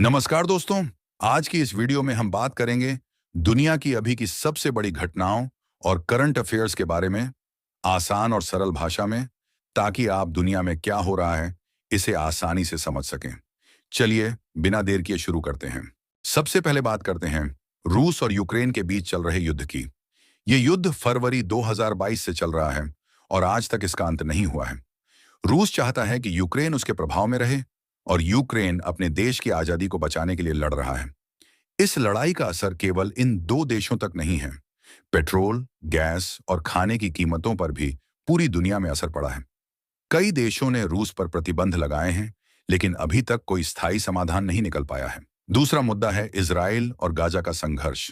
नमस्कार दोस्तों। आज की इस वीडियो में हम बात करेंगे दुनिया की अभी की सबसे बड़ी घटनाओं और करंट अफेयर्स के बारे में, आसान और सरल भाषा में, ताकि आप दुनिया में क्या हो रहा है इसे आसानी से समझ सकें। चलिए बिना देर किए शुरू करते हैं। सबसे पहले बात करते हैं रूस और यूक्रेन के बीच चल रहे युद्ध की। ये युद्ध फरवरी 2022 से चल रहा है और आज तक इसका अंत नहीं हुआ है। रूस चाहता है कि यूक्रेन उसके प्रभाव में रहे और यूक्रेन अपने देश की आजादी को बचाने के लिए लड़ रहा है। इस लड़ाई का असर केवल इन दो देशों तक नहीं है। पेट्रोल, गैस और खाने की कीमतों पर भी पूरी दुनिया में असर पड़ा है। कई देशों ने रूस पर प्रतिबंध लगाए हैं, लेकिन अभी तक कोई स्थायी समाधान नहीं निकल पाया है। दूसरा मुद्दा है इजराइल और गाजा का संघर्ष।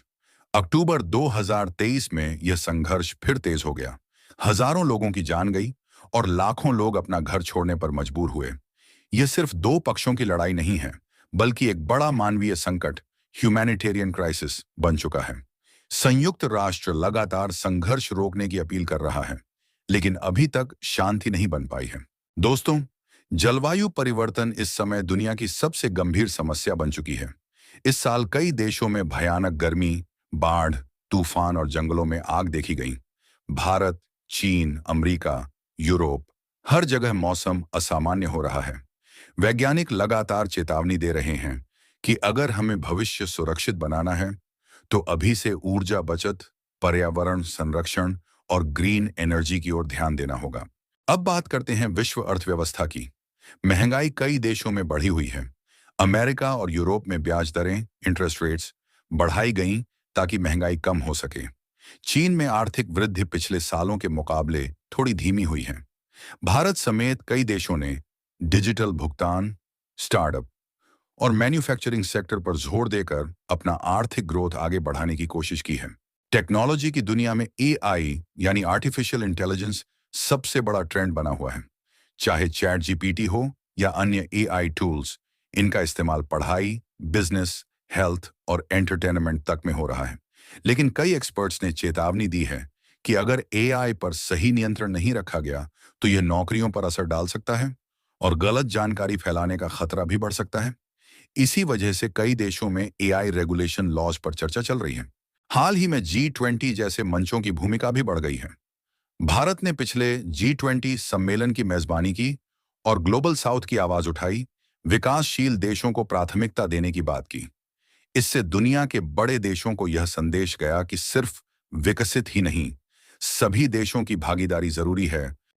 अक्टूबर 2023 में यह संघर्ष फिर तेज हो गया। हजारों लोगों की जान गई और लाखों लोग अपना घर छोड़ने पर मजबूर हुए। यह सिर्फ दो पक्षों की लड़ाई नहीं है, बल्कि एक बड़ा मानवीय संकट, ह्यूमैनिटेरियन क्राइसिस बन चुका है। संयुक्त राष्ट्र लगातार संघर्ष रोकने की अपील कर रहा है, लेकिन अभी तक शांति नहीं बन पाई है। दोस्तों, जलवायु परिवर्तन इस समय दुनिया की सबसे गंभीर समस्या बन चुकी है। इस साल कई देशों में भयानक गर्मी, बाढ़, तूफान और जंगलों में आग देखी गई। भारत, चीन, अमेरिका, यूरोप, हर जगह मौसम असामान्य हो रहा है। वैज्ञानिक लगातार चेतावनी दे रहे हैं कि अगर हमें भविष्य सुरक्षित बनाना है, तो अभी से ऊर्जा बचत, पर्यावरण संरक्षण और ग्रीन एनर्जी की ओर ध्यान देना होगा। अब बात करते हैं विश्व अर्थव्यवस्था की। महंगाई कई देशों में बढ़ी हुई है। अमेरिका और यूरोप में ब्याज दरें, इंटरेस्ट रेट्स बढ़ाई गईं ताकि महंगाई कम हो सके। चीन में आर्थिक वृद्धि पिछले सालों के मुकाबले थोड़ी धीमी हुई है। भारत समेत कई देशों ने डिजिटल भुगतान, स्टार्टअप और मैन्युफैक्चरिंग सेक्टर पर जोर देकर अपना आर्थिक ग्रोथ आगे बढ़ाने की कोशिश की है। टेक्नोलॉजी की दुनिया में एआई यानी आर्टिफिशियल इंटेलिजेंस सबसे बड़ा ट्रेंड बना हुआ है। चाहे चैट जीपीटी हो या अन्य एआई टूल्स, इनका इस्तेमाल पढ़ाई, बिजनेस, हेल्थ और एंटरटेनमेंट तक में हो रहा है। लेकिन कई एक्सपर्ट्स ने चेतावनी दी है कि अगर एआई पर सही नियंत्रण नहीं रखा गया, तो यह नौकरियों पर असर डाल सकता है और गलत जानकारी फैलाने का खतरा भी बढ़ सकता है। इसी वजह से कई देशों में एआई रेगुलेशन लॉज पर चर्चा चल रही है। हाल ही में G20 जैसे मंचों की भूमिका भी बढ़ गई है। भारत ने पिछले G20 सम्मेलन की मेजबानी की और ग्लोबल साउथ की आवाज उठाई, विकासशील देशों को प्राथमिकता देने की बात की। इससे दुनिया के बड़े देशों को यह संदेश गया कि सिर्फ विकसित ही नहीं, सभी देशों की भागीदारी जरूरी है